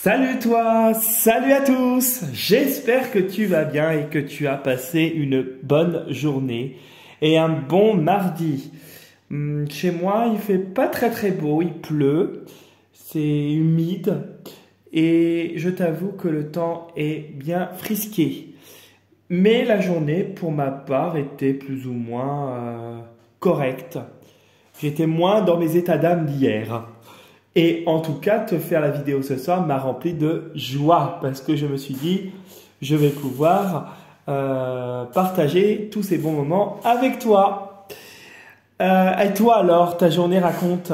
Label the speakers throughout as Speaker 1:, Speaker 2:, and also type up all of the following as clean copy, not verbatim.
Speaker 1: Salut toi, salut à tous. J'espère que tu vas bien et que tu as passé une bonne journée et un bon mardi. Chez moi, il fait pas très beau, il pleut, c'est humide et je t'avoue que le temps est bien frisqué. Mais la journée, pour ma part, était plus ou moins correcte. J'étais moins dans mes états d'âme d'hier. Et en tout cas, te faire la vidéo ce soir m'a rempli de joie parce que je me suis dit, je vais pouvoir partager tous ces bons moments avec toi. Et toi alors, ta journée raconte.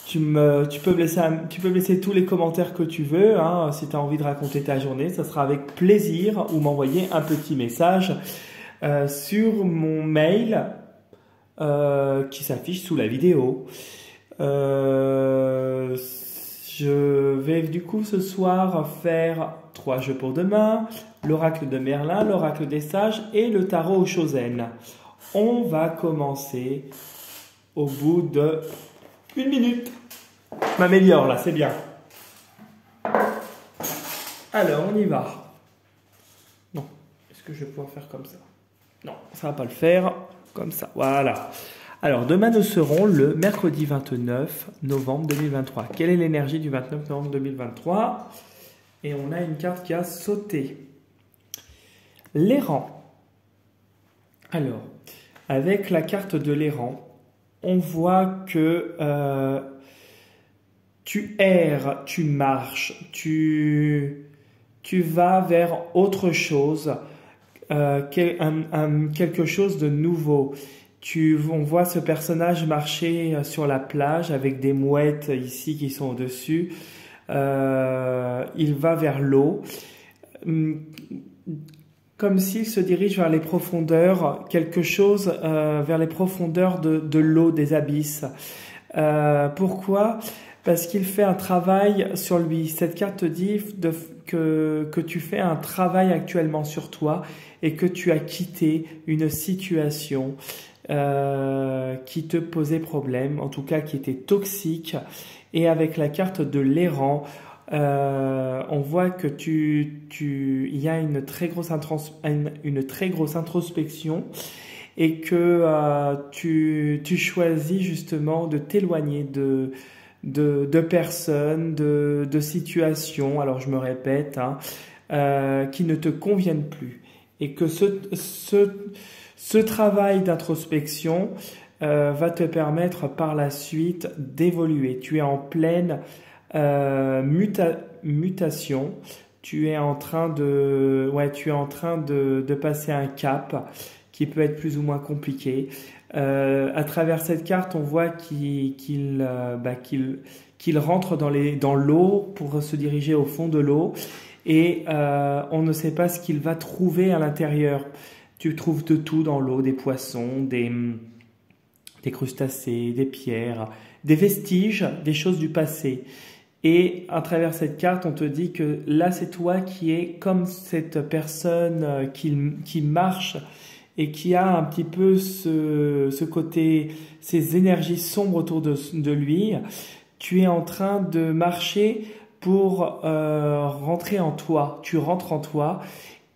Speaker 1: Tu peux me laisser tous les commentaires que tu veux, hein, si tu as envie de raconter ta journée, ça sera avec plaisir, ou m'envoyer un petit message sur mon mail qui s'affiche sous la vidéo. Je vais du coup ce soir faire 3 jeux pour demain, l'oracle de Merlin, l'oracle des sages et le tarot au Chosen. On va commencer au bout de 1 minute. Je m'améliore là, c'est bien. Alors on y va. Non, est-ce que je vais pouvoir faire comme ça? Non, ça va pas le faire comme ça. Voilà. Alors, demain, nous serons le mercredi 29 novembre 2023. Quelle est l'énergie du 29 novembre 2023? Et on a une carte qui a sauté. L'errant. Alors, avec la carte de l'errant, on voit que tu erres, tu marches, tu vas vers autre chose, quelque chose de nouveau. On voit ce personnage marcher sur la plage avec des mouettes ici qui sont au-dessus. Il va vers l'eau, comme s'il se dirige vers les profondeurs, quelque chose vers les profondeurs de l'eau, des abysses. Pourquoi? Parce qu'il fait un travail sur lui. Cette carte dit que tu fais un travail actuellement sur toi et que tu as quitté une situation qui te posait problème, en tout cas qui était toxique. Et avec la carte de l'errant, on voit que il y a une très grosse introspection et que tu choisis justement de t'éloigner de personnes, de situations, alors je me répète, qui ne te conviennent plus. Et que ce travail d'introspection va te permettre par la suite d'évoluer. Tu es en pleine mutation. Tu es en train de passer un cap qui peut être plus ou moins compliqué. À travers cette carte, on voit qu'il rentre dans l'eau pour se diriger au fond de l'eau. Et on ne sait pas ce qu'il va trouver à l'intérieur. Tu trouves de tout dans l'eau, des poissons, des crustacés, des pierres, des vestiges, des choses du passé. Et à travers cette carte, on te dit que là, c'est toi qui es comme cette personne qui marche et qui a un petit peu ce côté, ces énergies sombres autour de lui. Tu es en train de marcher pour rentrer en toi. Tu rentres en toi.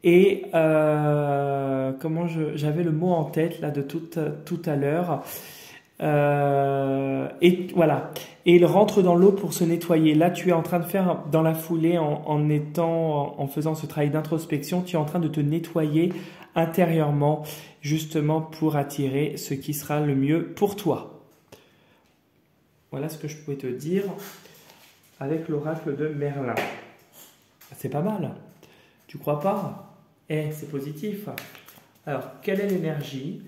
Speaker 1: Et j'avais le mot en tête là de tout à l'heure. Et voilà. Et il rentre dans l'eau pour se nettoyer. Là, tu es en train de faire dans la foulée, en faisant ce travail d'introspection, tu es en train de te nettoyer intérieurement, justement pour attirer ce qui sera le mieux pour toi. Voilà ce que je pouvais te dire avec l'oracle de Merlin. C'est pas mal. Tu crois pas? C'est positif. Alors, quelle est l'énergie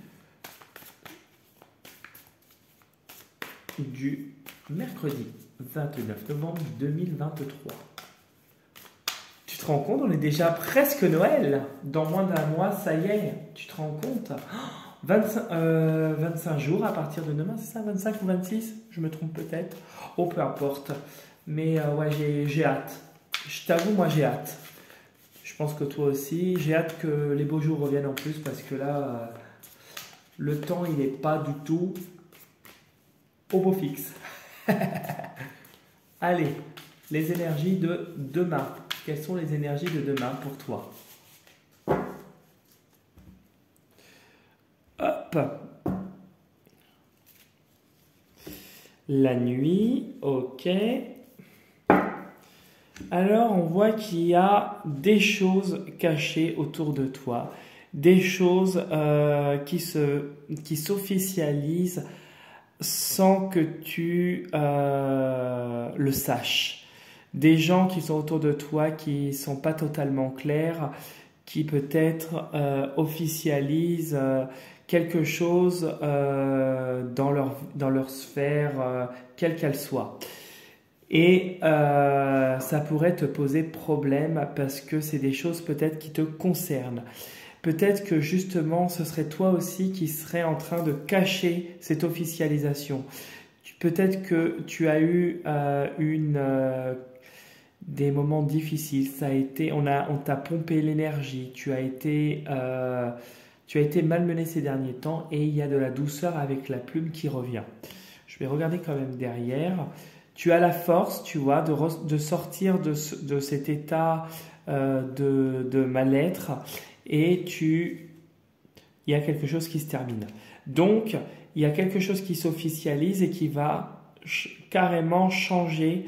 Speaker 1: du mercredi 29 novembre 2023? Tu te rends compte, on est déjà presque Noël. Dans moins d'un mois, ça y est. Tu te rends compte? 25 jours à partir de demain, c'est ça? 25 ou 26? Je me trompe peut-être. Oh, peu importe. Mais ouais, j'ai hâte. Je t'avoue, moi j'ai hâte. Je pense que toi aussi. J'ai hâte que les beaux jours reviennent en plus parce que là, le temps, il n'est pas du tout au beau fixe. Allez, les énergies de demain. Quelles sont les énergies de demain pour toi? Hop. La nuit, ok. Alors, on voit qu'il y a des choses cachées autour de toi, des choses qui s'officialisent sans que tu le saches. Des gens qui sont autour de toi qui sont pas totalement clairs, qui peut-être officialisent quelque chose dans leur sphère, quelle qu'elle soit. Et ça pourrait te poser problème parce que c'est des choses peut-être qui te concernent. Peut-être que justement ce serait toi aussi qui serais en train de cacher cette officialisation. Peut-être que tu as eu des moments difficiles. Ça a été, on t'a pompé l'énergie. Tu as été malmené ces derniers temps et il y a de la douceur avec la plume qui revient. Je vais regarder quand même derrière. Tu as la force, tu vois, de sortir de cet état de mal-être et il y a quelque chose qui se termine. Donc, il y a quelque chose qui s'officialise et qui va carrément changer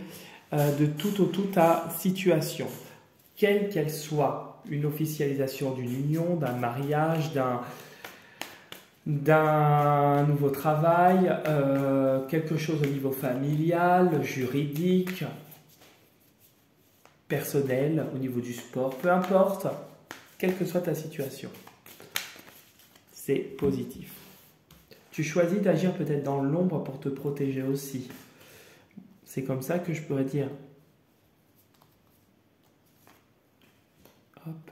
Speaker 1: de tout au tout ta situation, quelle qu'elle soit, une officialisation d'une union, d'un mariage, d'un nouveau travail, quelque chose au niveau familial, juridique, personnel, au niveau du sport, peu importe, quelle que soit ta situation. C'est positif. Tu choisis d'agir peut-être dans l'ombre pour te protéger aussi. C'est comme ça que je pourrais dire. Hop.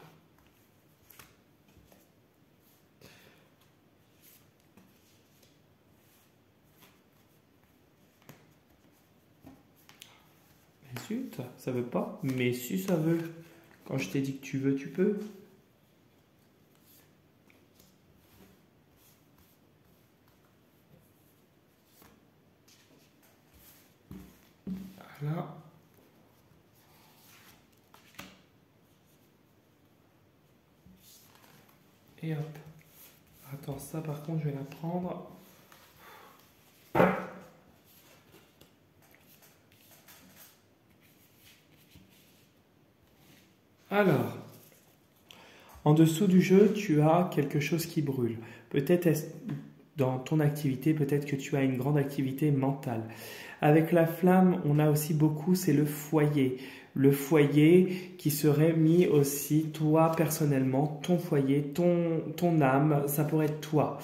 Speaker 1: Mais zut, ça veut pas. Mais si ça veut. Quand je t'ai dit que tu veux, tu peux. Voilà. Et hop. Attends, ça par contre, je vais la prendre. Alors, en dessous du jeu, tu as quelque chose qui brûle. Peut-être dans ton activité, peut-être que tu as une grande activité mentale. Avec la flamme, on a aussi beaucoup, c'est le foyer. Le foyer qui serait mis aussi, toi personnellement, ton foyer, ton âme, ça pourrait être toi.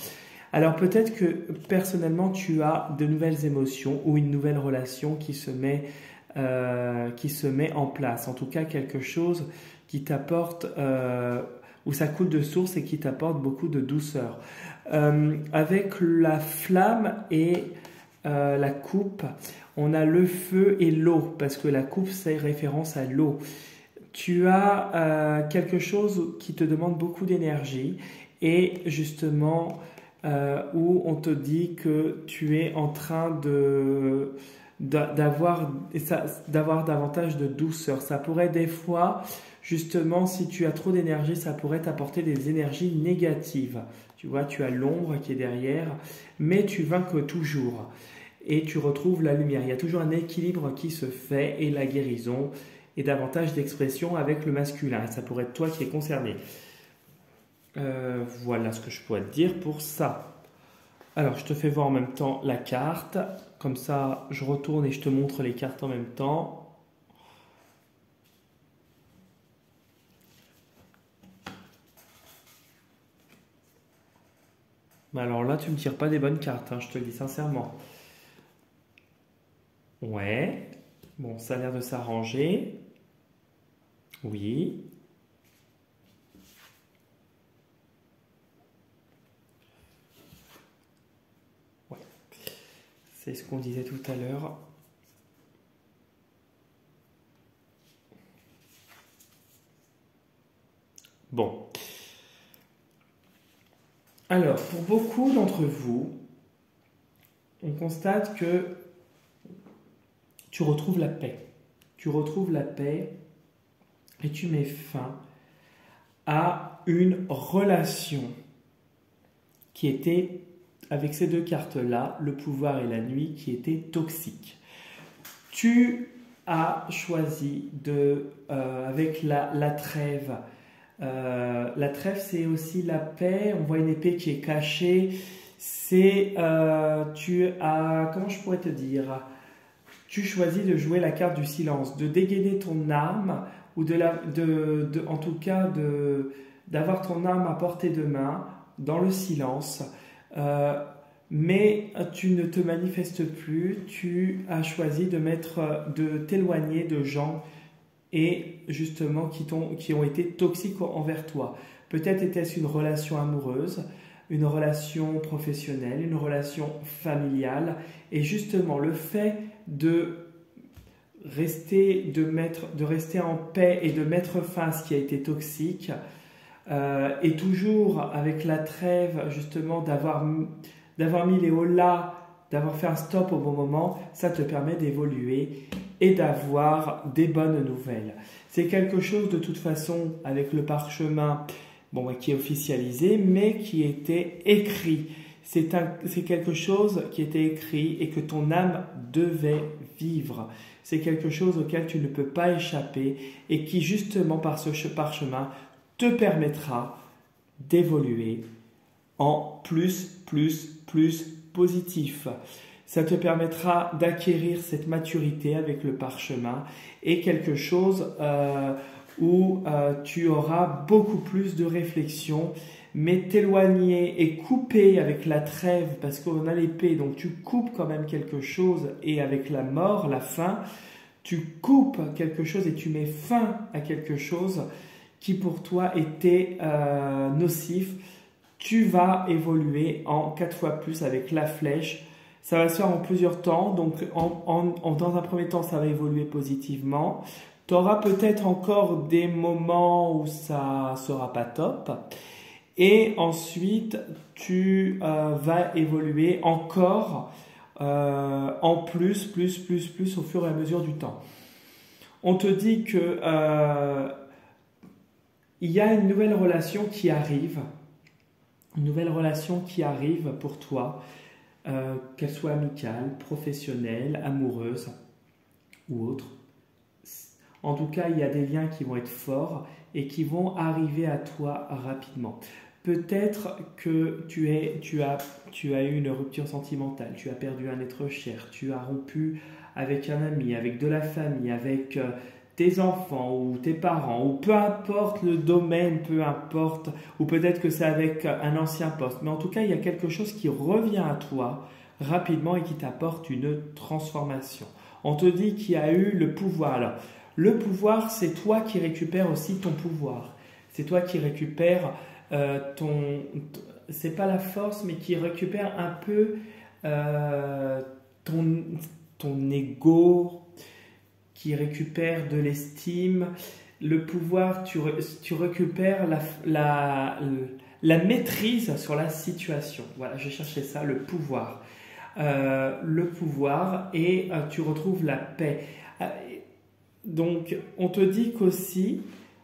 Speaker 1: Alors peut-être que personnellement, tu as de nouvelles émotions ou une nouvelle relation qui se met en place. En tout cas, quelque chose qui t'apporte, où ça coule de source et qui t'apporte beaucoup de douceur. Avec la flamme et la coupe, on a le feu et l'eau, parce que la coupe, c'est référence à l'eau. Tu as quelque chose qui te demande beaucoup d'énergie et justement où on te dit que tu es en train d'avoir davantage de douceur. Ça pourrait des fois, justement, si tu as trop d'énergie, ça pourrait t'apporter des énergies négatives. Tu vois, tu as l'ombre qui est derrière, mais tu vaincres toujours et tu retrouves la lumière. Il y a toujours un équilibre qui se fait et la guérison et davantage d'expression avec le masculin. Et ça pourrait être toi qui es concerné. Voilà ce que je pourrais te dire pour ça. Alors, je te fais voir en même temps la carte. Comme ça, je retourne et je te montre les cartes en même temps. Mais alors là, tu me tires pas des bonnes cartes, hein, je te le dis sincèrement. Ouais. Bon, ça a l'air de s'arranger. Oui. Ouais. C'est ce qu'on disait tout à l'heure. Bon. Alors, pour beaucoup d'entre vous, on constate que tu retrouves la paix. tu retrouves la paix et tu mets fin à une relation qui était, avec ces deux cartes-là, le pouvoir et la nuit, qui était toxique. Tu as choisi avec la trêve. La trêve, c'est aussi la paix. On voit une épée qui est cachée. Comment je pourrais te dire? Tu choisis de jouer la carte du silence, de dégainer ton arme, ou en tout cas d'avoir ton arme à portée de main dans le silence. Mais tu ne te manifestes plus, tu as choisi de t'éloigner de gens et justement qui ont été toxiques envers toi. Peut-être était-ce une relation amoureuse, une relation professionnelle, une relation familiale, et justement le fait de rester en paix et de mettre fin à ce qui a été toxique, et toujours avec la trêve justement d'avoir mis les hauts là, d'avoir fait un stop au bon moment, ça te permet d'évoluer et d'avoir des bonnes nouvelles. C'est quelque chose de toute façon avec le parchemin qui est officialisé, mais qui était écrit. C'est quelque chose qui était écrit et que ton âme devait vivre. C'est quelque chose auquel tu ne peux pas échapper et qui justement par ce parchemin te permettra d'évoluer en plus positif. Ça te permettra d'acquérir cette maturité avec le parchemin et quelque chose où tu auras beaucoup plus de réflexion, mais t'éloigner et couper avec la trêve, parce qu'on a l'épée, donc tu coupes quand même quelque chose, et avec la mort, la fin, tu coupes quelque chose et tu mets fin à quelque chose qui pour toi était nocif. Tu vas évoluer en 4 fois plus avec la flèche. Ça va se faire en plusieurs temps. Donc, dans un premier temps, ça va évoluer positivement. Tu auras peut-être encore des moments où ça sera pas top. Et ensuite, tu vas évoluer encore en plus au fur et à mesure du temps. On te dit que il y a une nouvelle relation qui arrive. Une nouvelle relation qui arrive pour toi, qu'elle soit amicale, professionnelle, amoureuse ou autre. En tout cas, il y a des liens qui vont être forts et qui vont arriver à toi rapidement. Peut-être que tu as eu une rupture sentimentale, tu as perdu un être cher, tu as rompu avec un ami, avec de la famille, avec tes enfants ou tes parents, ou peu importe le domaine, peu importe, ou peut-être que c'est avec un ancien poste. Mais en tout cas, il y a quelque chose qui revient à toi rapidement et qui t'apporte une transformation. On te dit qu'il y a eu le pouvoir. Alors, le pouvoir, c'est toi qui récupères aussi ton pouvoir. C'est toi qui récupères c'est pas la force, mais qui récupère un peu ton ego, qui récupère de l'estime. Le pouvoir, tu récupères la maîtrise sur la situation. Voilà, je cherchais ça, le pouvoir. Et tu retrouves la paix. Donc, on te dit qu'aussi,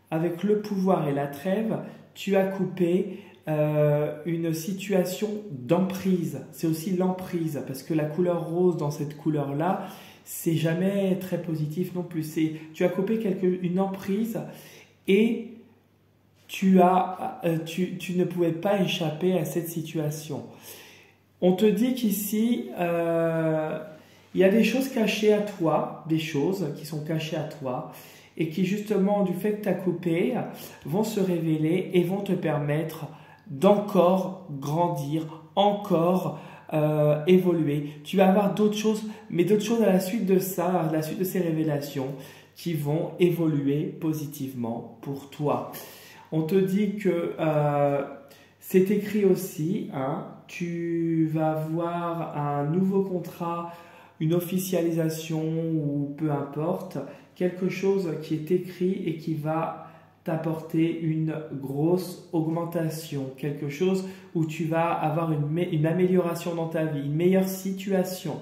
Speaker 1: avec le pouvoir et la trêve, tu as coupé une situation d'emprise. C'est aussi l'emprise, parce que la couleur rose dans cette couleur-là, c'est jamais très positif non plus. Tu as coupé une emprise et tu ne pouvais pas échapper à cette situation. On te dit qu'ici, il y a des choses cachées à toi, des choses qui sont cachées à toi et qui justement, du fait que tu as coupé, vont se révéler et vont te permettre d'encore grandir, encore évoluer. Tu vas avoir d'autres choses, mais d'autres choses à la suite de ça, à la suite de ces révélations qui vont évoluer positivement pour toi. On te dit que c'est écrit aussi, tu vas avoir un nouveau contrat, une officialisation ou peu importe, quelque chose qui est écrit et qui va t'apporter une grosse augmentation, quelque chose où tu vas avoir une amélioration dans ta vie, une meilleure situation.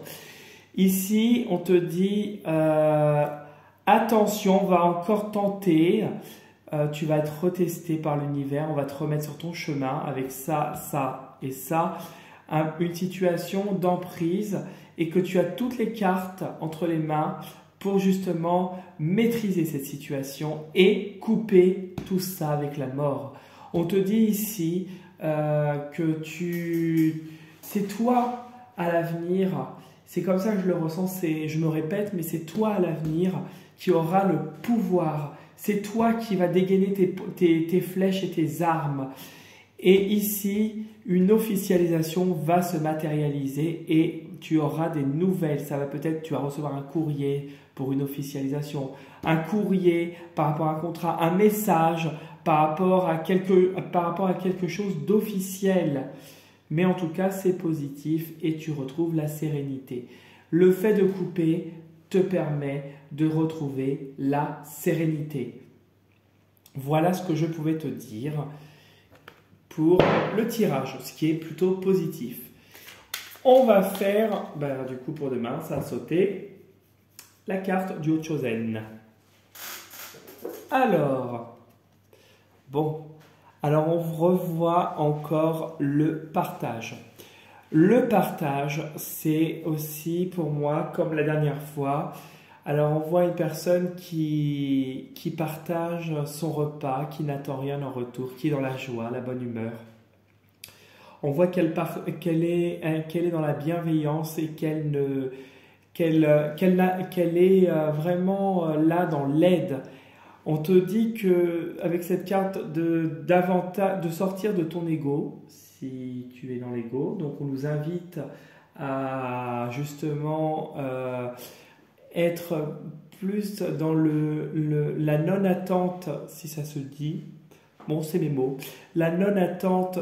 Speaker 1: Ici, on te dit Attention, on va encore tenter. Tu vas être retesté par l'univers. On va te remettre sur ton chemin avec ça, ça et ça. Une situation d'emprise et que tu as toutes les cartes entre les mains pour justement maîtriser cette situation et couper tout ça avec la mort. On te dit ici que c'est toi à l'avenir, c'est comme ça que je le ressens, je me répète, mais c'est toi à l'avenir qui aura le pouvoir. C'est toi qui vas dégainer tes flèches et tes armes. Et ici, une officialisation va se matérialiser et tu auras des nouvelles. Ça va peut-être, tu vas recevoir un courrier pour une officialisation, un courrier par rapport à un contrat, un message par rapport à quelque chose d'officiel. Mais en tout cas, c'est positif et tu retrouves la sérénité. Le fait de couper te permet de retrouver la sérénité. Voilà ce que je pouvais te dire pour le tirage, ce qui est plutôt positif. On va faire, du coup pour demain, ça a sauté, la carte du Haut-Chosen. Alors on revoit encore le partage. Le partage, c'est aussi pour moi, comme la dernière fois, alors on voit une personne qui partage son repas, qui n'attend rien en retour, qui est dans la joie, la bonne humeur. On voit qu'elle est dans la bienveillance et qu'elle est vraiment là dans l'aide. On te dit qu'avec cette carte de sortir de ton ego, si tu es dans l'ego, donc on nous invite à justement être plus dans la non-attente, si ça se dit. Bon, c'est mes mots. La non-attente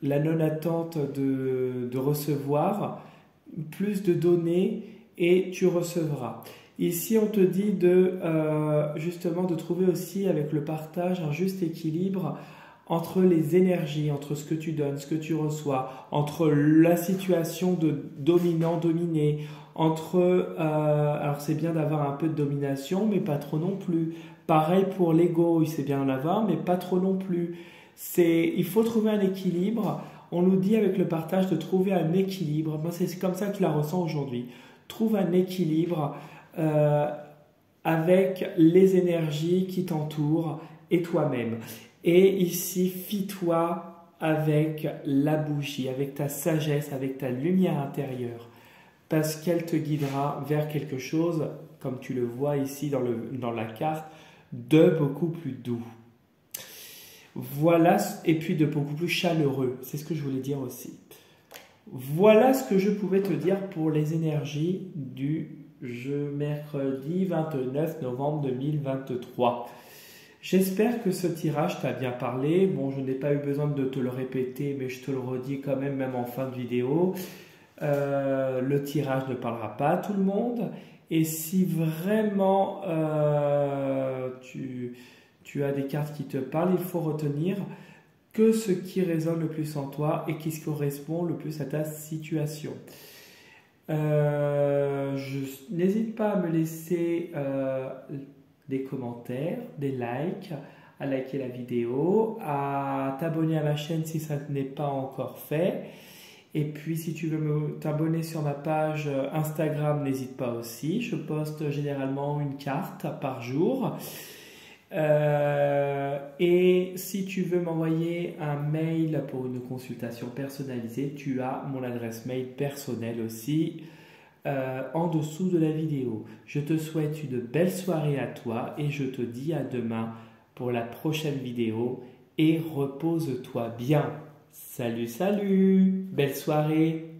Speaker 1: la non-attente de recevoir, plus de donner et tu recevras. Ici, on te dit justement de trouver aussi avec le partage un juste équilibre entre les énergies, entre ce que tu donnes, ce que tu reçois, entre la situation de dominant-dominé, alors c'est bien d'avoir un peu de domination, mais pas trop non plus. Pareil pour l'ego, c'est bien d'en avoir, mais pas trop non plus. Il faut trouver un équilibre. On nous dit avec le partage de trouver un équilibre. Moi, c'est comme ça que je la ressens aujourd'hui. Trouve un équilibre avec les énergies qui t'entourent et toi-même. Et ici, fie-toi avec la bougie, avec ta sagesse, avec ta lumière intérieure, parce qu'elle te guidera vers quelque chose, comme tu le vois ici dans la carte, de beaucoup plus doux. Voilà, et puis de beaucoup plus chaleureux, c'est ce que je voulais dire aussi. Voilà ce que je pouvais te dire pour les énergies du mercredi 29 novembre 2023. J'espère que ce tirage t'a bien parlé. Bon, je n'ai pas eu besoin de te le répéter, mais je te le redis quand même en fin de vidéo. Le tirage ne parlera pas à tout le monde. Et si vraiment tu as des cartes qui te parlent, il faut retenir que ce qui résonne le plus en toi et qui se correspond le plus à ta situation. N'hésite pas à me laisser des commentaires, des likes, à liker la vidéo, à t'abonner à ma chaîne si ça n'est pas encore fait. Et puis si tu veux t'abonner sur ma page Instagram, n'hésite pas aussi. Je poste généralement une carte par jour. Et si tu veux m'envoyer un mail pour une consultation personnalisée, tu as mon adresse mail personnelle aussi en dessous de la vidéo. Je te souhaite une belle soirée à toi et je te dis à demain pour la prochaine vidéo et repose-toi bien. Salut, salut, belle soirée.